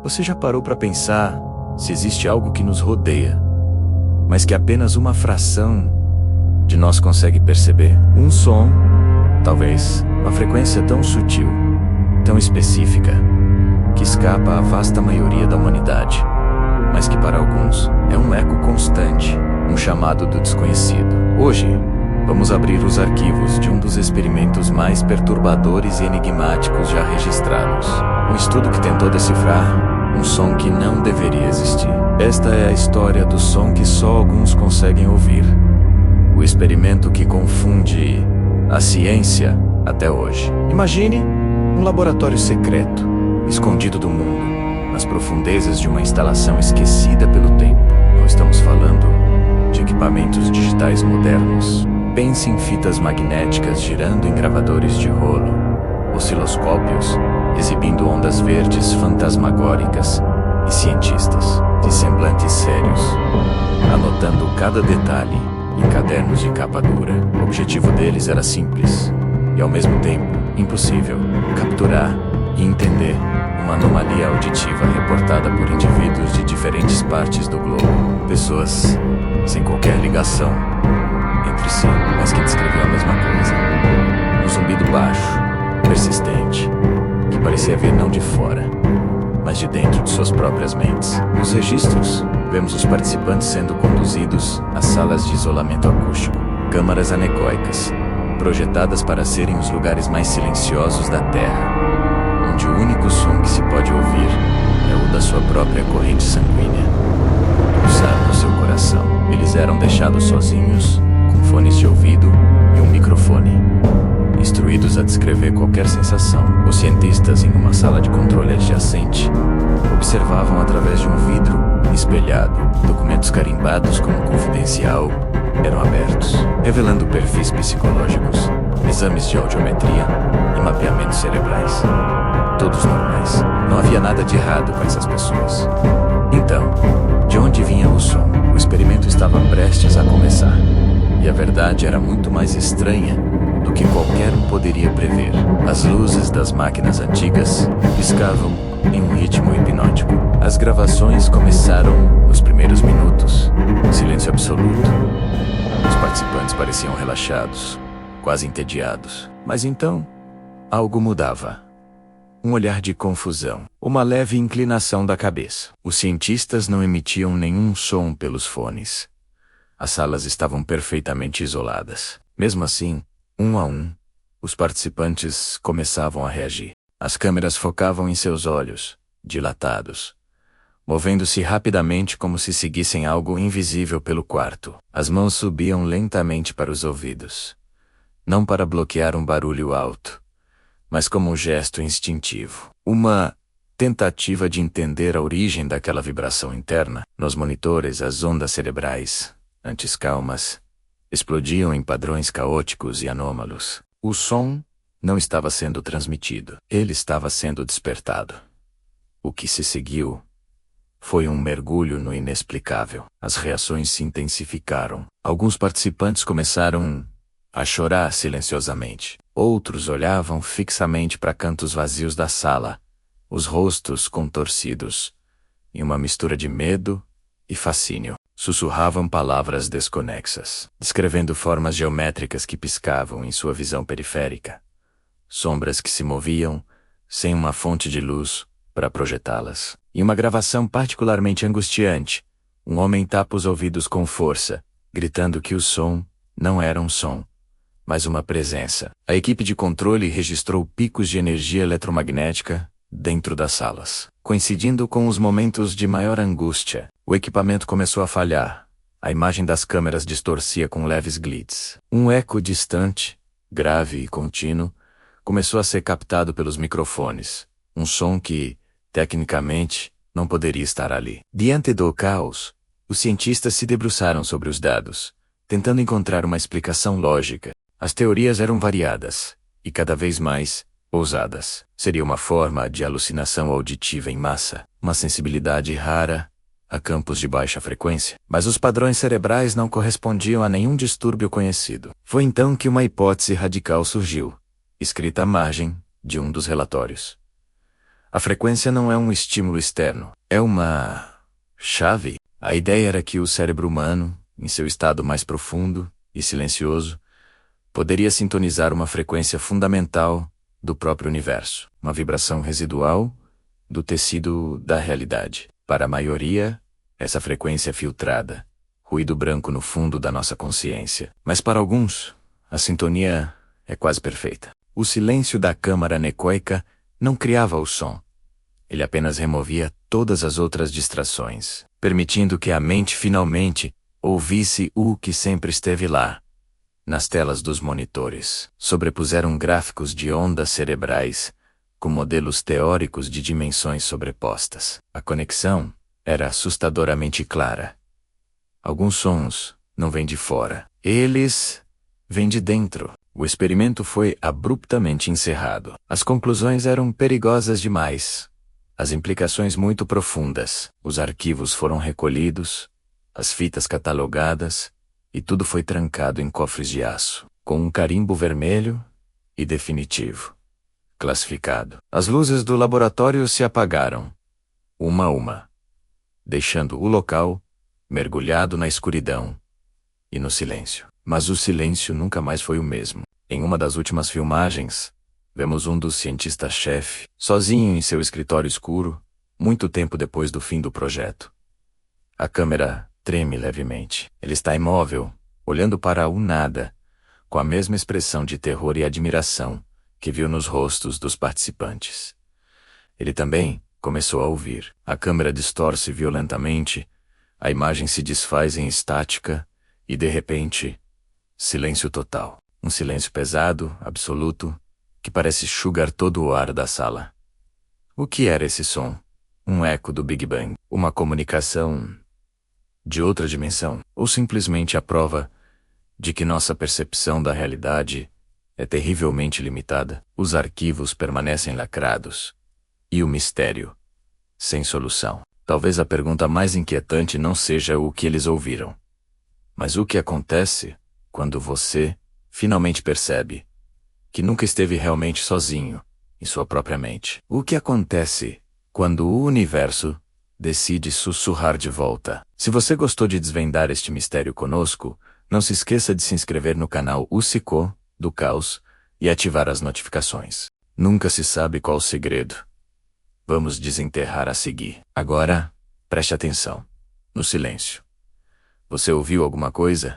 Você já parou para pensar se existe algo que nos rodeia, mas que apenas uma fração de nós consegue perceber? Um som, talvez, uma frequência tão sutil, tão específica, que escapa à vasta maioria da humanidade, mas que para alguns é um eco constante, um chamado do desconhecido. Hoje, vamos abrir os arquivos de um dos experimentos mais perturbadores e enigmáticos já registrados. Um estudo que tentou decifrar um som que não deveria existir. Esta é a história do som que só alguns conseguem ouvir. O experimento que confunde a ciência até hoje. Imagine um laboratório secreto, escondido do mundo, nas profundezas de uma instalação esquecida pelo tempo. Não estamos falando de equipamentos digitais modernos. Pense em fitas magnéticas girando em gravadores de rolo, osciloscópios exibindo ondas verdes fantasmagóricas e cientistas de semblantes sérios, anotando cada detalhe em cadernos de capa dura. O objetivo deles era simples e ao mesmo tempo impossível: capturar e entender uma anomalia auditiva reportada por indivíduos de diferentes partes do globo. Pessoas sem qualquer ligação entre si, mas que descreviam a mesma coisa. Um zumbido baixo, persistente, que parecia vir não de fora, mas de dentro de suas próprias mentes. Nos registros, vemos os participantes sendo conduzidos a salas de isolamento acústico, câmaras anecoicas, projetadas para serem os lugares mais silenciosos da Terra, onde o único som que se pode ouvir é o da sua própria corrente sanguínea, pulsar no seu coração. Eles eram deixados sozinhos, com fones de ouvido e um microfone, instruídos a descrever qualquer sensação. Os cientistas, em uma sala de controle adjacente, observavam através de um vidro espelhado. Documentos carimbados como confidencial eram abertos, revelando perfis psicológicos, exames de audiometria e mapeamentos cerebrais. Todos normais. Não havia nada de errado com essas pessoas. Então, de onde vinha o som? O experimento estava prestes a começar, e a verdade era muito mais estranha do que qualquer um poderia prever. As luzes das máquinas antigas piscavam em um ritmo hipnótico. As gravações começaram nos primeiros minutos. Silêncio absoluto. Os participantes pareciam relaxados, quase entediados. Mas então, algo mudava. Um olhar de confusão, uma leve inclinação da cabeça. Os cientistas não emitiam nenhum som pelos fones. As salas estavam perfeitamente isoladas. Mesmo assim, um a um, os participantes começavam a reagir. As câmeras focavam em seus olhos, dilatados, movendo-se rapidamente como se seguissem algo invisível pelo quarto. As mãos subiam lentamente para os ouvidos, não para bloquear um barulho alto, mas como um gesto instintivo. Uma tentativa de entender a origem daquela vibração interna. Nos monitores, as ondas cerebrais, antes calmas, explodiam em padrões caóticos e anômalos. O som não estava sendo transmitido, ele estava sendo despertado. O que se seguiu foi um mergulho no inexplicável. As reações se intensificaram. Alguns participantes começaram a chorar silenciosamente. Outros olhavam fixamente para cantos vazios da sala, os rostos contorcidos, em uma mistura de medo e fascínio. Sussurravam palavras desconexas, descrevendo formas geométricas que piscavam em sua visão periférica, sombras que se moviam sem uma fonte de luz para projetá-las. Em uma gravação particularmente angustiante, um homem tapa os ouvidos com força, gritando que o som não era um som, mas uma presença. A equipe de controle registrou picos de energia eletromagnética dentro das salas. Coincidindo com os momentos de maior angústia, o equipamento começou a falhar. A imagem das câmeras distorcia com leves glitches. Um eco distante, grave e contínuo, começou a ser captado pelos microfones. Um som que, tecnicamente, não poderia estar ali. Diante do caos, os cientistas se debruçaram sobre os dados, tentando encontrar uma explicação lógica. As teorias eram variadas, e cada vez mais ousadas. Seria uma forma de alucinação auditiva em massa, uma sensibilidade rara a campos de baixa frequência. Mas os padrões cerebrais não correspondiam a nenhum distúrbio conhecido. Foi então que uma hipótese radical surgiu, escrita à margem de um dos relatórios. A frequência não é um estímulo externo, é uma chave. A ideia era que o cérebro humano, em seu estado mais profundo e silencioso, poderia sintonizar uma frequência fundamental do próprio universo, uma vibração residual do tecido da realidade. Para a maioria, essa frequência é filtrada, ruído branco no fundo da nossa consciência. Mas para alguns, a sintonia é quase perfeita. O silêncio da câmara anecoica não criava o som. Ele apenas removia todas as outras distrações, permitindo que a mente finalmente ouvisse o que sempre esteve lá. Nas telas dos monitores, sobrepuseram gráficos de ondas cerebrais, com modelos teóricos de dimensões sobrepostas. A conexão era assustadoramente clara. Alguns sons não vêm de fora. Eles vêm de dentro. O experimento foi abruptamente encerrado. As conclusões eram perigosas demais. As implicações muito profundas. Os arquivos foram recolhidos, as fitas catalogadas, e tudo foi trancado em cofres de aço, com um carimbo vermelho e definitivo. Classificado. As luzes do laboratório se apagaram, uma a uma, deixando o local mergulhado na escuridão e no silêncio. Mas o silêncio nunca mais foi o mesmo. Em uma das últimas filmagens, vemos um dos cientistas-chefe, sozinho em seu escritório escuro, muito tempo depois do fim do projeto. A câmera treme levemente. Ele está imóvel, olhando para o nada, com a mesma expressão de terror e admiração que viu nos rostos dos participantes. Ele também começou a ouvir. A câmera distorce violentamente, a imagem se desfaz em estática e, de repente, silêncio total. Um silêncio pesado, absoluto, que parece sugar todo o ar da sala. O que era esse som? Um eco do Big Bang? Uma comunicação de outra dimensão? Ou simplesmente a prova de que nossa percepção da realidade é terrivelmente limitada? Os arquivos permanecem lacrados. E o mistério, sem solução. Talvez a pergunta mais inquietante não seja o que eles ouviram, mas o que acontece quando você finalmente percebe que nunca esteve realmente sozinho em sua própria mente. O que acontece quando o universo decide sussurrar de volta? Se você gostou de desvendar este mistério conosco, não se esqueça de se inscrever no canal UCICO do Caos e ativar as notificações. Nunca se sabe qual o segredo. Vamos desenterrar a seguir. Agora, preste atenção. No silêncio. Você ouviu alguma coisa?